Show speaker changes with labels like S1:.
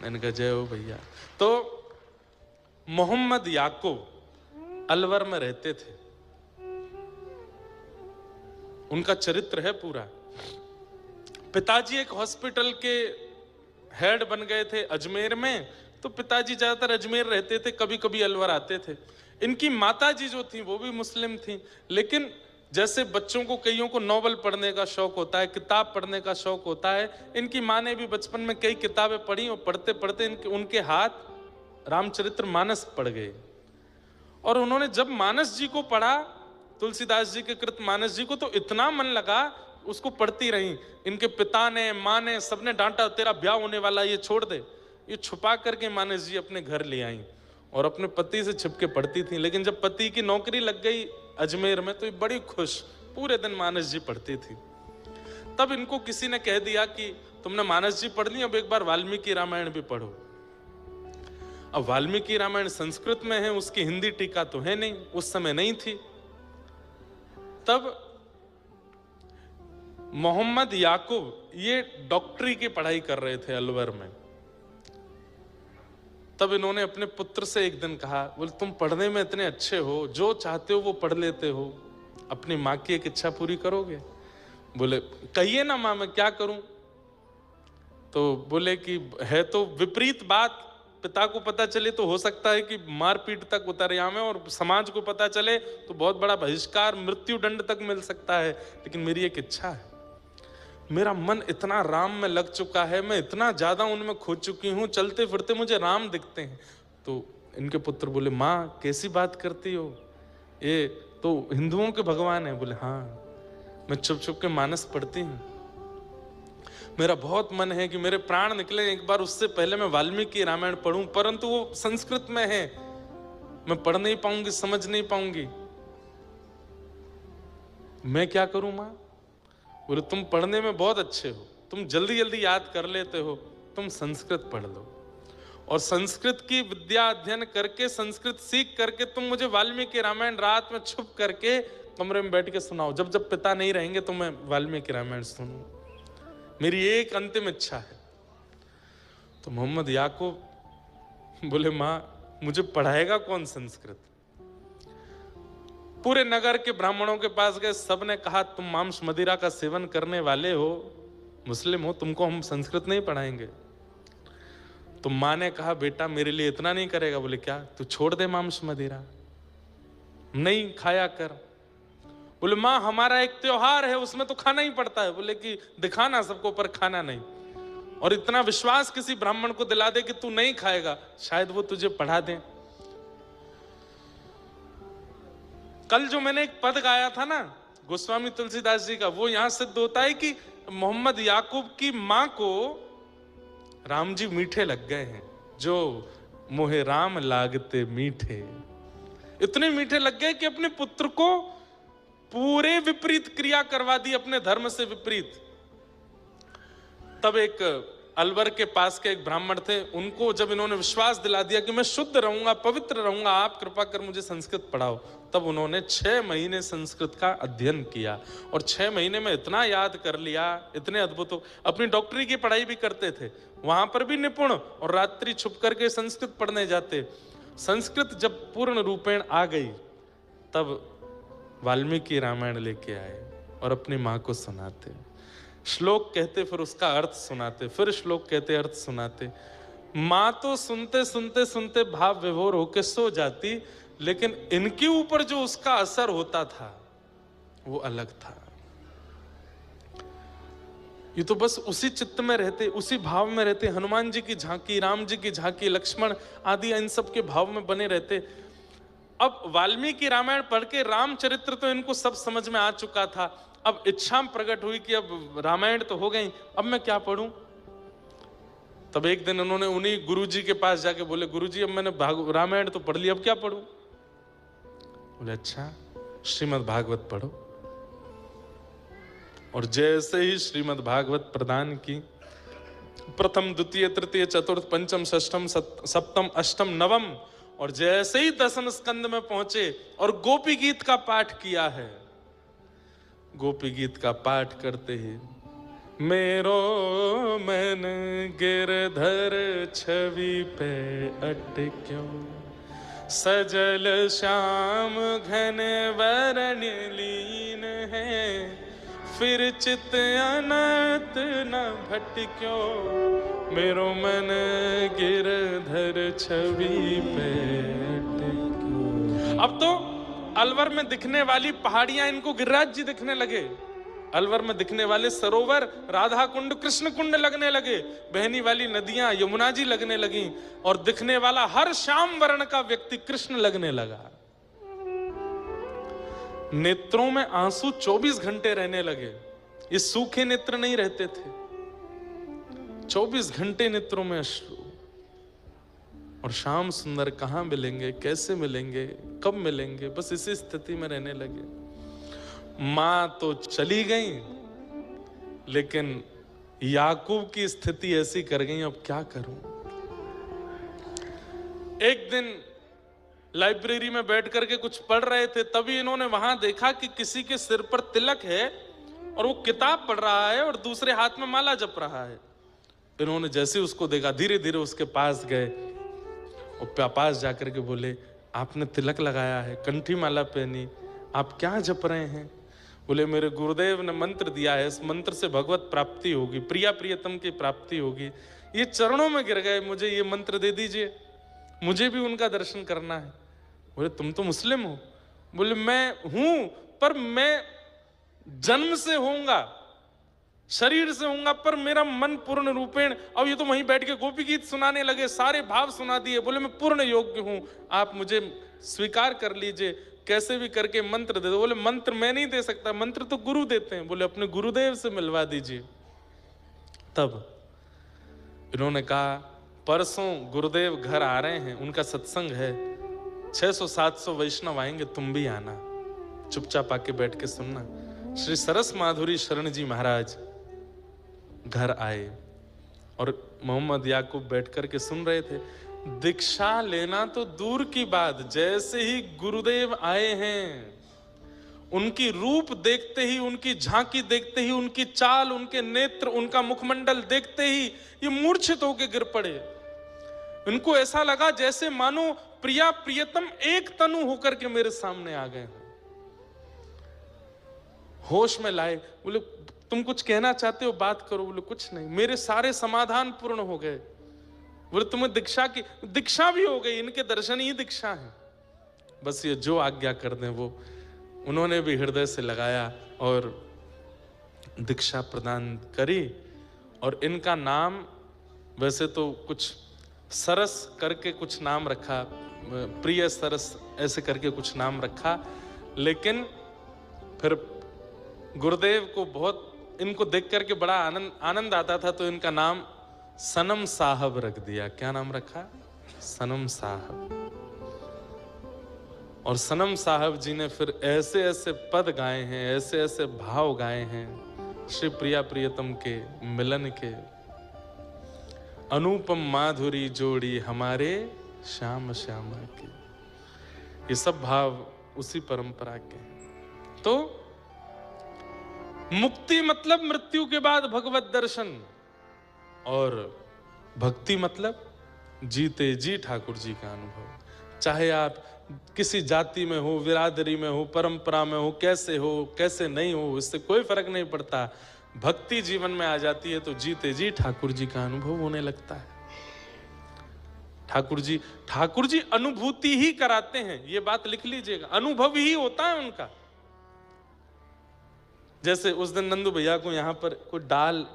S1: मैंने कहा जय हो भैया। तो मोहम्मद याकूब अलवर में रहते थे, उनका चरित्र है पूरा। पिताजी एक हॉस्पिटल के हेड बन गए थे अजमेर में, तो पिताजी ज्यादातर अजमेर रहते थे, कभी कभी अलवर आते थे। इनकी माताजी जो थी वो भी मुस्लिम थी, लेकिन जैसे बच्चों को कईयों को नॉवल पढ़ने का शौक होता है, किताब पढ़ने का शौक होता है, इनकी माँ ने भी बचपन में कई किताबें पढ़ी और पढ़ते पढ़ते उनके हाथ रामचरितमानस पढ़ गए। और उन्होंने जब मानस जी को पढ़ा, तुलसीदास जी के कृत मानस जी को, तो इतना मन लगा, उसको पढ़ती रही। इनके पिता ने, माँ ने, सबने डांटा, तेरा ब्याह होने वाला, ये छोड़ दे। ये छुपा करके मानस जी अपने घर ले आई और अपने पति से छिपके पढ़ती थी। लेकिन जब पति की नौकरी लग गई अजमेर में, तो ये बड़ी खुश, पूरे दिन मानस जी पढ़ती थी। तब इनको किसी ने कह दिया कि तुमने मानस जी पढ़ ली, अब एक बार वाल्मीकि रामायण भी पढ़ो। अब वाल्मीकि रामायण संस्कृत में है, उसकी हिंदी टीका तो है नहीं, उस समय नहीं थी। तब मोहम्मद याकूब ये डॉक्टरी की पढ़ाई कर रहे थे अलवर में। तब इन्होंने अपने पुत्र से एक दिन कहा, बोले तुम पढ़ने में इतने अच्छे हो, जो चाहते हो वो पढ़ लेते हो, अपनी माँ की एक इच्छा पूरी करोगे? बोले कहिए ना माँ, मैं क्या करूं? तो बोले कि है तो विपरीत बात, पिता को पता चले तो हो सकता है कि मारपीट तक उतर आवे, और समाज को पता चले तो बहुत बड़ा बहिष्कार, मृत्यु दंड तक मिल सकता है। लेकिन मेरी एक इच्छा है, मेरा मन इतना राम में लग चुका है, मैं इतना ज्यादा उनमें खो चुकी हूं, चलते फिरते मुझे राम दिखते हैं। तो इनके पुत्र बोले, माँ कैसी बात करती हो, ये तो हिंदुओं के भगवान है। बोले हाँ, मैं छुप छुप के मानस पढ़ती हूँ, मेरा बहुत मन है कि मेरे प्राण निकले एक बार, उससे पहले मैं वाल्मीकि रामायण पढ़ूं, परंतु वो संस्कृत में है, मैं पढ़ नहीं पाऊंगी, समझ नहीं पाऊंगी, मैं क्या करूं मां? बोले तुम पढ़ने में बहुत अच्छे हो, तुम जल्दी जल्दी याद कर लेते हो, तुम संस्कृत पढ़ लो, और संस्कृत की विद्या अध्ययन करके, संस्कृत सीख करके तुम मुझे वाल्मीकि रामायण रात में छुप करके कमरे में बैठ के सुनाओ, जब जब पिता नहीं रहेंगे तो मैं वाल्मीकि रामायण सुनूं, मेरी एक अंतिम इच्छा है। तो मोहम्मद याकूब बोले, मां मुझे पढ़ाएगा कौन संस्कृत? पूरे नगर के ब्राह्मणों के पास गए, सबने कहा तुम मांस मदिरा का सेवन करने वाले हो, मुस्लिम हो, तुमको हम संस्कृत नहीं पढ़ाएंगे। तो मां ने कहा, बेटा मेरे लिए इतना नहीं करेगा? बोले क्या? तू छोड़ दे मांस मदिरा, नहीं खाया कर। बोले मां हमारा एक त्योहार है, उसमें तो खाना ही पड़ता है। बोले कि दिखाना सबको, पर खाना नहीं। और इतना विश्वास किसी ब्राह्मण को दिला दे कि तू नहीं खाएगा, शायद वो तुझे पढ़ा दे। कल जो मैंने एक पद गाया था ना गोस्वामी तुलसीदास जी का, वो यहां सिद्ध होता है कि मोहम्मद याकूब की मां को राम जी मीठे लग गए हैं, जो मोहे राम लागते मीठे, इतने मीठे लग गए कि अपने पुत्र को पूरे विपरीत क्रिया करवा दी, अपने धर्म से विपरीत। तब एक अलवर के पास के एक ब्राह्मण थे, उनको जब इन्होंने विश्वास दिला दिया कि मैं शुद्ध रहूंगा, पवित्र रहूंगा, आप कृपा कर मुझे संस्कृत पढ़ाओ, तब उन्होंने 6 महीने संस्कृत का अध्ययन किया, और 6 महीने में इतना याद कर लिया, इतने अद्भुत हो। अपनी डॉक्टरी की पढ़ाई भी करते थे, वहां पर भी निपुण, और रात्रि छुप करके संस्कृत पढ़ने जाते। संस्कृत जब पूर्ण रूपेण आ गई, तब वाल्मीकि रामायण लेके आए और अपनी माँ को सुनाते, श्लोक कहते, फिर उसका अर्थ सुनाते, फिर श्लोक कहते, अर्थ सुनाते। माँ तो सुनते सुनते सुनते भाव विभोर होके सो जाती, लेकिन इनके ऊपर जो उसका असर होता था वो अलग था। ये तो बस उसी चित्त में रहते, उसी भाव में रहते, हनुमान जी की झांकी, राम जी की झांकी, लक्ष्मण आदि इन सब के भाव में बने रहते। अब वाल्मीकि रामायण पढ़ के रामचरित्र तो इनको सब समझ में आ चुका था, अब इच्छा प्रकट हुई कि अब रामायण तो हो गई, अब मैं क्या पढ़ूं? तब एक दिन उन्होंने उन्हीं गुरुजी के पास जाके बोले, गुरुजी अब मैंने रामायण तो पढ़ लिया, अब क्या पढ़ूं? बोले अच्छा श्रीमद् भागवत पढ़ो। और जैसे ही श्रीमद् भागवत प्रदान की, प्रथम द्वितीय तृतीय चतुर्थ पंचम षष्ठम सप्तम अष्टम नवम, और जैसे ही 10वें स्कंद में पहुंचे और गोपी गीत का पाठ किया है, गोपी गीत का पाठ करते ही मेरो मन गिरधर छवि पे अटक्यो, सजल श्याम घन वरण लीन है, फिर चित अनंत न भटक्यो, मेरो मन गिरधर छवि पे अटक्यो। अब तो अलवर में दिखने वाली पहाड़ियां इनको गिरिराज जी दिखने लगे, अलवर में दिखने वाले सरोवर राधा कुंड कृष्ण कुंड लगने लगे, बहनी वाली नदियां यमुना जी लगने लगी, और दिखने वाला हर श्याम वर्ण का व्यक्ति कृष्ण लगने लगा। नेत्रों में आंसू 24 घंटे रहने लगे, ये सूखे नेत्र नहीं रहते थे, 24 घंटे नेत्रों में अश्रु। और श्याम सुंदर कहां मिलेंगे, कैसे मिलेंगे, कब मिलेंगे, बस इसी स्थिति में रहने लगे। मां तो चली गई, लेकिन याकूब की स्थिति ऐसी कर गई, अब क्या करूं। एक दिन लाइब्रेरी में बैठ करके कुछ पढ़ रहे थे, तभी इन्होंने वहां देखा कि किसी के सिर पर तिलक है और वो किताब पढ़ रहा है और दूसरे हाथ में माला जप रहा है। इन्होंने जैसे उसको देखा, धीरे धीरे उसके पास गए और पास जाकर के बोले, आपने तिलक लगाया है, कंठी माला पहनी, आप क्या जप रहे हैं। बोले, मेरे गुरुदेव ने मंत्र दिया है, इस मंत्र से भगवत प्राप्ति होगी, प्रिया प्रियतम की प्राप्ति होगी। ये चरणों में गिर गए, मुझे ये मंत्र दे दीजिए, मुझे भी उनका दर्शन करना है। बोले, तुम तो मुस्लिम हो। बोले, मैं हूं, पर मैं जन्म से होऊंगा, शरीर से होऊंगा, पर मेरा मन पूर्ण रूपेण। अब ये तो वहीं बैठ के गोपी गीत सुनाने लगे, सारे भाव सुना दिए। बोले, मैं पूर्ण योग्य हूं, आप मुझे स्वीकार कर लीजिए, कैसे भी करके मंत्र दे दो। बोले, मंत्र मैं नहीं दे सकता, मंत्र तो गुरु देते हैं। बोले, अपने गुरुदेव से मिलवा दीजिए। तब इन्होंने कहा, परसों गुरुदेव घर आ रहे हैं, उनका सत्संग है, 600-700 वैष्णव आएंगे, तुम भी आना, चुपचाप आके बैठ के सुनना। श्री सरस माधुरी शरण जी महाराज घर आए और मोहम्मद याकूब बैठ करके सुन रहे थे। दीक्षा लेना तो दूर की बात, जैसे ही गुरुदेव आए हैं, उनकी रूप देखते ही, उनकी झांकी देखते ही, उनकी चाल, उनके नेत्र, उनका मुखमंडल देखते ही ये मूर्छित होकर गिर पड़े। इनको ऐसा लगा जैसे मानो प्रिया प्रियतम एक तनु होकर के मेरे सामने आ गए। होश में लाए, बोले, तुम कुछ कहना चाहते हो, बात करो। बोले, कुछ नहीं, मेरे सारे समाधान पूर्ण हो गए। बोले, तुम्हें दीक्षा की, दीक्षा भी हो गई, इनके दर्शन ही दीक्षा है, बस ये जो आज्ञा कर दें वो। उन्होंने भी हृदय से लगाया और दीक्षा प्रदान करी। और इनका नाम वैसे तो कुछ सरस करके कुछ नाम रखा, प्रिय सरस ऐसे करके कुछ नाम रखा, लेकिन फिर गुरुदेव को बहुत इनको देख करके बड़ा आनंद आता था, तो इनका नाम सनम साहब रख दिया। क्या नाम रखा? सनम साहब। और सनम साहब जी ने फिर ऐसे ऐसे पद गाए हैं, ऐसे ऐसे भाव गाए हैं श्री प्रिया प्रियतम के मिलन के। अनुपम माधुरी जोड़ी हमारे श्याम श्यामा के, ये सब भाव उसी परंपरा के हैं। तो मुक्ति मतलब मृत्यु के बाद भगवत दर्शन, और भक्ति मतलब जीते जी ठाकुर जी का अनुभव। चाहे आप किसी जाति में हो, बिरादरी में हो, परंपरा में हो, कैसे नहीं हो, इससे कोई फर्क नहीं पड़ता। भक्ति जीवन में आ जाती है तो जीते जी ठाकुर जी का अनुभव होने लगता है। ठाकुर जी अनुभूति ही कराते हैं, ये बात लिख लीजिएगा, अनुभव ही होता है उनका। जैसे उस दिन नंदू भैया को यहाँ पर कोई डाल